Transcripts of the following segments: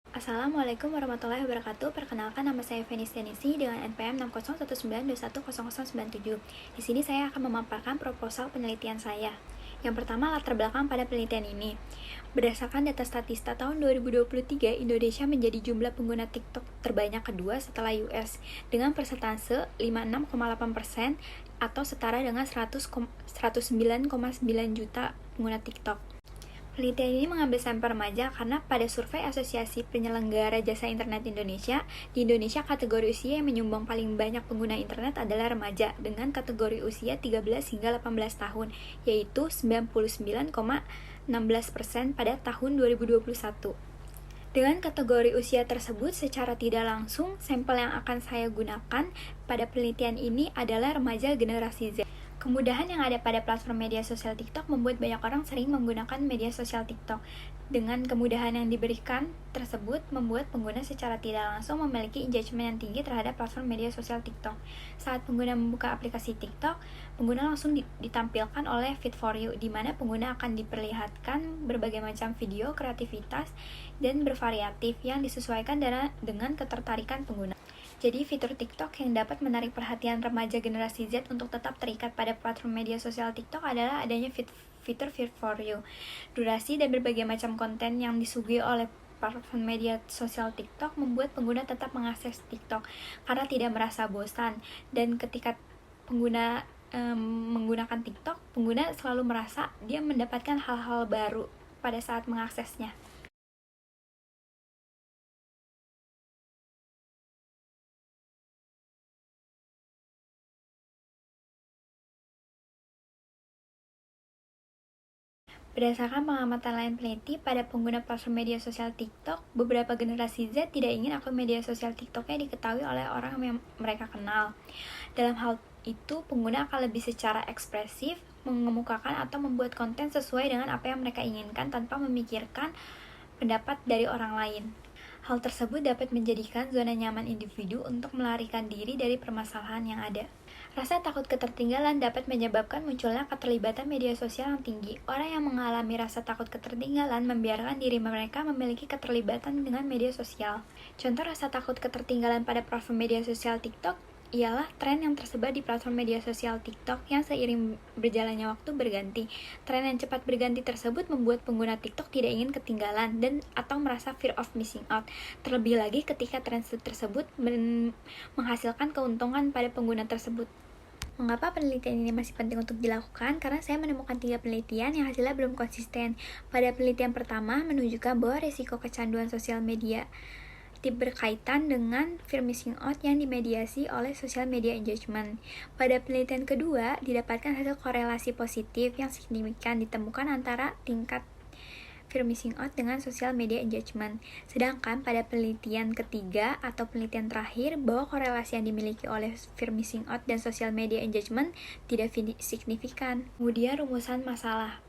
Assalamualaikum warahmatullahi wabarakatuh. Perkenalkan, nama saya Feni Stenisi dengan NPM 601921197. Di sini saya akan memaparkan proposal penelitian saya. Yang pertama, latar belakang pada penelitian ini. Berdasarkan data Statista tahun 2023, Indonesia menjadi jumlah pengguna TikTok terbanyak kedua setelah US dengan persentase 56,8% atau setara dengan 109,9 juta pengguna TikTok. Penelitian ini mengambil sampel remaja karena pada survei Asosiasi Penyelenggara Jasa Internet Indonesia, di Indonesia kategori usia yang menyumbang paling banyak pengguna internet adalah remaja dengan kategori usia 13 hingga 18 tahun, yaitu 99,16% pada tahun 2021. Dengan kategori usia tersebut, secara tidak langsung, sampel yang akan saya gunakan pada penelitian ini adalah remaja generasi Z. Kemudahan yang ada pada platform media sosial TikTok membuat banyak orang sering menggunakan media sosial TikTok. Dengan kemudahan yang diberikan tersebut, membuat pengguna secara tidak langsung memiliki engagement yang tinggi terhadap platform media sosial TikTok. Saat pengguna membuka aplikasi TikTok, pengguna langsung ditampilkan oleh Feed for You, di mana pengguna akan diperlihatkan berbagai macam video, kreativitas, dan bervariatif yang disesuaikan dengan ketertarikan pengguna. Jadi, fitur TikTok yang dapat menarik perhatian remaja generasi Z untuk tetap terikat pada platform media sosial TikTok adalah adanya fitur Feed for You. Durasi dan berbagai macam konten yang disuguhi oleh platform media sosial TikTok membuat pengguna tetap mengakses TikTok karena tidak merasa bosan. Dan ketika pengguna menggunakan TikTok, pengguna selalu merasa dia mendapatkan hal-hal baru pada saat mengaksesnya. Berdasarkan pengamatan lain peneliti, pada pengguna platform media sosial TikTok, beberapa generasi Z tidak ingin akun media sosial TikToknya diketahui oleh orang yang mereka kenal. Dalam hal itu, pengguna akan lebih secara ekspresif mengemukakan atau membuat konten sesuai dengan apa yang mereka inginkan tanpa memikirkan pendapat dari orang lain. Hal tersebut dapat menjadikan zona nyaman individu untuk melarikan diri dari permasalahan yang ada. Rasa takut ketertinggalan dapat menyebabkan munculnya keterlibatan media sosial yang tinggi. Orang yang mengalami rasa takut ketertinggalan membiarkan diri mereka memiliki keterlibatan dengan media sosial. Contoh rasa takut ketertinggalan pada platform media sosial TikTok ialah tren yang tersebar di platform media sosial TikTok yang seiring berjalannya waktu berganti. Tren yang cepat berganti tersebut membuat pengguna TikTok tidak ingin ketinggalan dan atau merasa fear of missing out. Terlebih lagi ketika tren tersebut menghasilkan keuntungan pada pengguna tersebut. Mengapa penelitian ini masih penting untuk dilakukan? Karena saya menemukan 3 penelitian yang hasilnya belum konsisten. Pada penelitian pertama, menunjukkan bahwa risiko kecanduan sosial media berkaitan dengan fear missing out yang dimediasi oleh social media engagement. Pada penelitian kedua, didapatkan hasil korelasi positif yang signifikan ditemukan antara tingkat fear missing out dengan social media engagement. Sedangkan pada penelitian ketiga atau penelitian terakhir, bahwa korelasi yang dimiliki oleh fear missing out dan social media engagement tidak signifikan. Kemudian rumusan masalah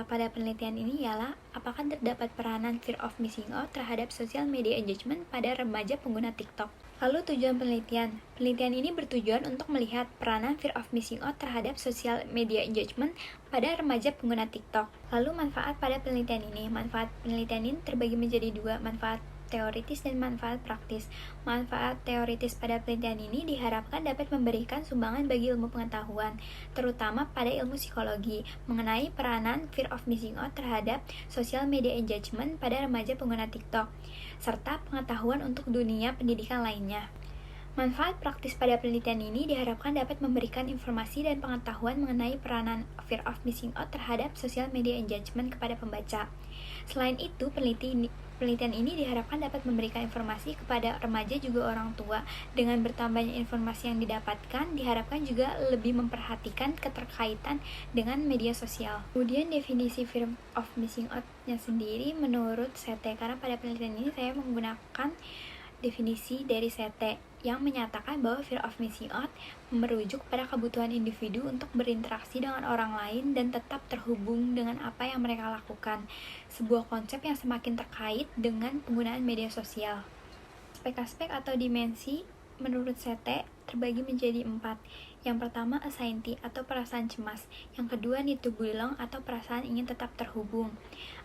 pada penelitian ini ialah apakah terdapat peranan fear of missing out terhadap social media engagement pada remaja pengguna TikTok. Lalu tujuan penelitian. Penelitian ini bertujuan untuk melihat peranan fear of missing out terhadap social media engagement pada remaja pengguna TikTok. Lalu manfaat pada penelitian ini. Manfaat penelitian ini terbagi menjadi 2, manfaat teoritis dan manfaat praktis. Manfaat teoritis pada penelitian ini diharapkan dapat memberikan sumbangan bagi ilmu pengetahuan, terutama pada ilmu psikologi, mengenai peranan fear of missing out terhadap social media engagement pada remaja pengguna TikTok, serta pengetahuan untuk dunia pendidikan lainnya. Manfaat praktis pada penelitian ini diharapkan dapat memberikan informasi dan pengetahuan mengenai peranan fear of missing out terhadap social media engagement kepada pembaca. Selain itu, penelitian ini diharapkan dapat memberikan informasi kepada remaja juga orang tua. Dengan bertambahnya informasi yang didapatkan, diharapkan juga lebih memperhatikan keterkaitan dengan media sosial. Kemudian definisi fear of missing out-nya sendiri menurut CT, karena pada penelitian ini saya menggunakan definisi dari CT yang menyatakan bahwa fear of missing out merujuk pada kebutuhan individu untuk berinteraksi dengan orang lain dan tetap terhubung dengan apa yang mereka lakukan. Sebuah konsep yang semakin terkait dengan penggunaan media sosial. Aspek-aspek atau dimensi menurut CT terbagi menjadi 4. Yang pertama, anxiety atau perasaan cemas. Yang kedua, need to belong atau perasaan ingin tetap terhubung.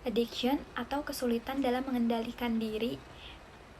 Addiction atau kesulitan dalam mengendalikan diri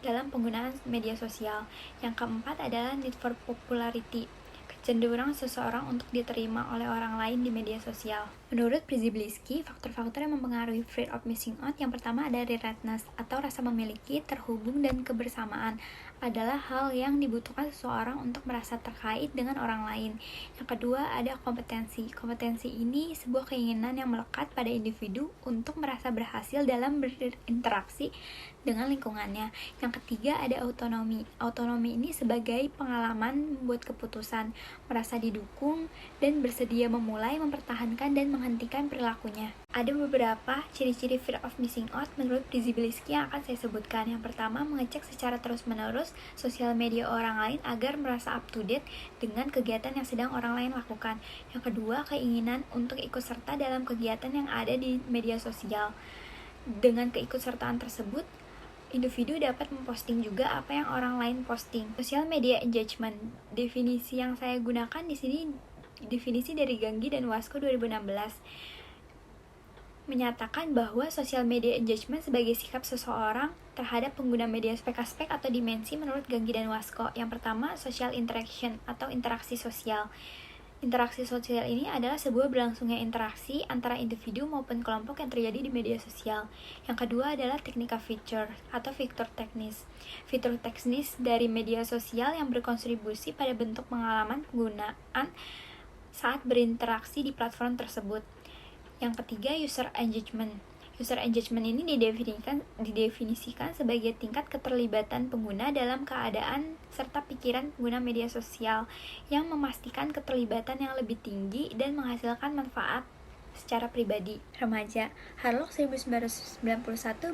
dalam penggunaan media sosial. Yang keempat adalah need for popularity, kecenderungan seseorang untuk diterima oleh orang lain di media sosial. Menurut Przybylski, faktor-faktor yang mempengaruhi fear of missing out yang pertama ada relatedness atau rasa memiliki, terhubung, dan kebersamaan adalah hal yang dibutuhkan seseorang untuk merasa terkait dengan orang lain. Yang kedua ada kompetensi. Kompetensi ini sebuah keinginan yang melekat pada individu untuk merasa berhasil dalam berinteraksi dengan lingkungannya. Yang ketiga ada autonomi. Autonomi ini sebagai pengalaman membuat keputusan, merasa didukung, dan bersedia memulai, mempertahankan, dan menghentikan perilakunya. Ada beberapa ciri-ciri fear of missing out menurut Przybylski yang akan saya sebutkan. Yang pertama, mengecek secara terus-menerus sosial media orang lain agar merasa up to date dengan kegiatan yang sedang orang lain lakukan. Yang kedua, keinginan untuk ikut serta dalam kegiatan yang ada di media sosial. Dengan keikutsertaan tersebut, individu dapat memposting juga apa yang orang lain posting. Social media engagement. Definisi yang saya gunakan di sini definisi dari Gangi dan Wasko 2016. Menyatakan bahwa social media engagement sebagai sikap seseorang terhadap pengguna media aspek-aspek atau dimensi menurut Gangi dan Wasko. Yang pertama, social interaction atau interaksi sosial. Interaksi sosial ini adalah sebuah berlangsungnya interaksi antara individu maupun kelompok yang terjadi di media sosial. Yang kedua adalah technical feature atau fitur teknis. Fitur teknis dari media sosial yang berkontribusi pada bentuk pengalaman penggunaan saat berinteraksi di platform tersebut. Yang ketiga, user engagement. User engagement ini didefinisikan sebagai tingkat keterlibatan pengguna dalam keadaan serta pikiran pengguna media sosial yang memastikan keterlibatan yang lebih tinggi dan menghasilkan manfaat secara pribadi. Remaja. Harlock 1991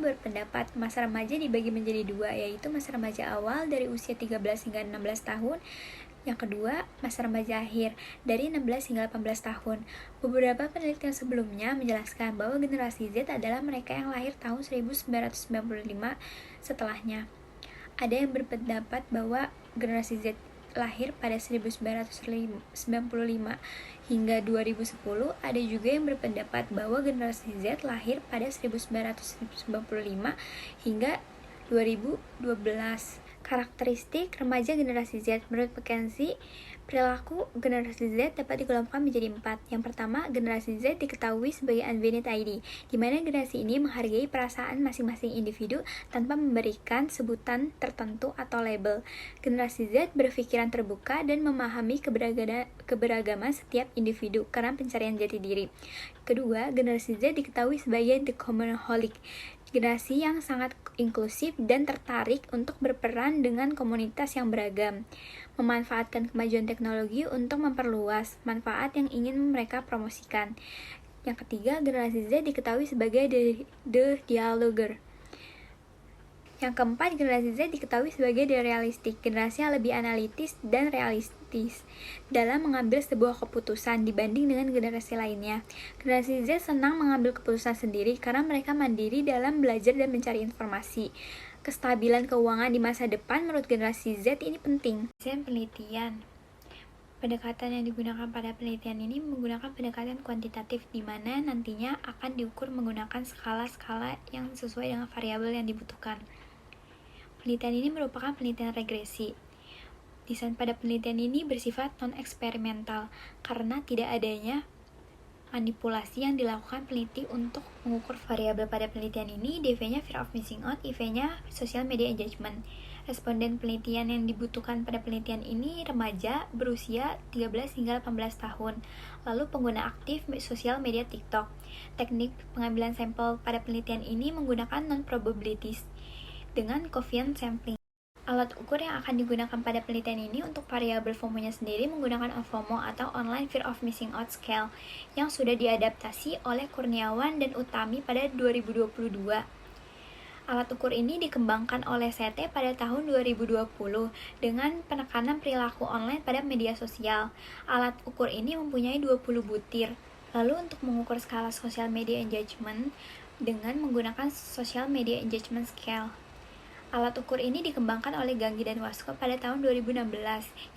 berpendapat masa remaja dibagi menjadi dua, yaitu masa remaja awal dari usia 13 hingga 16 tahun. Yang kedua, masa remaja akhir dari 16 hingga 18 tahun. Beberapa penelitian sebelumnya menjelaskan bahwa generasi Z adalah mereka yang lahir tahun 1995 setelahnya. Ada yang berpendapat bahwa generasi Z lahir pada 1995 hingga 2010. Ada juga yang berpendapat bahwa generasi Z lahir pada 1995 hingga 2012. Karakteristik remaja generasi Z. Menurut McKenzie, perilaku generasi Z dapat dikelompokkan menjadi 4. Yang pertama, generasi Z diketahui sebagai unvanished ID, di mana generasi ini menghargai perasaan masing-masing individu tanpa memberikan sebutan tertentu atau label. Generasi Z berpikiran terbuka dan memahami keberagaman setiap individu karena pencarian jati diri. Kedua, generasi Z diketahui sebagai the commonaholic, generasi yang sangat inklusif dan tertarik untuk berperan dengan komunitas yang beragam, memanfaatkan kemajuan teknologi untuk memperluas manfaat yang ingin mereka promosikan. Yang ketiga, generasi Z diketahui sebagai the dialoger. Yang keempat, generasi Z diketahui sebagai the realistic, generasi yang lebih analitis dan realistis dalam mengambil sebuah keputusan dibanding dengan generasi lainnya. Generasi Z senang mengambil keputusan sendiri karena mereka mandiri dalam belajar dan mencari informasi. Kestabilan keuangan di masa depan menurut generasi Z ini penting. Penelitian. Pendekatan yang digunakan pada penelitian ini menggunakan pendekatan kuantitatif, di mana nantinya akan diukur menggunakan skala-skala yang sesuai dengan variabel yang dibutuhkan. Penelitian ini merupakan penelitian regresi. Desain pada penelitian ini bersifat non-eksperimental karena tidak adanya manipulasi yang dilakukan peneliti untuk mengukur variabel pada penelitian ini. DV-nya fear of missing out, IV-nya social media engagement. Responden penelitian yang dibutuhkan pada penelitian ini remaja berusia 13 hingga 18 tahun, lalu pengguna aktif sosial media TikTok. Teknik pengambilan sampel pada penelitian ini menggunakan non-probabilities dengan Coefficient sampling. Alat ukur yang akan digunakan pada penelitian ini untuk variabel FOMO-nya sendiri menggunakan OFOMO atau Online Fear of Missing Out Scale yang sudah diadaptasi oleh Kurniawan dan Utami pada 2022. Alat ukur ini dikembangkan oleh CT pada tahun 2020 dengan penekanan perilaku online pada media sosial. Alat ukur ini mempunyai 20 butir. Lalu untuk mengukur skala social media engagement dengan menggunakan Social Media Engagement Scale. Alat ukur ini dikembangkan oleh Ganggi dan Wasko pada tahun 2016,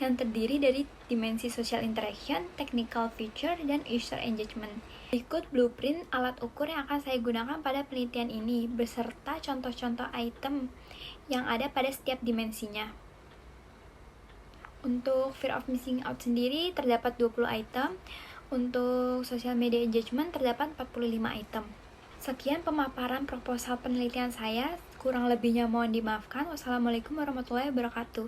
yang terdiri dari dimensi social interaction, technical feature, dan user engagement. Berikut blueprint alat ukur yang akan saya gunakan pada penelitian ini, beserta contoh-contoh item yang ada pada setiap dimensinya. Untuk fear of missing out sendiri terdapat 20 item, untuk social media engagement terdapat 45 item. Sekian pemaparan proposal penelitian saya, kurang lebihnya mohon dimaafkan. Wassalamualaikum warahmatullahi wabarakatuh.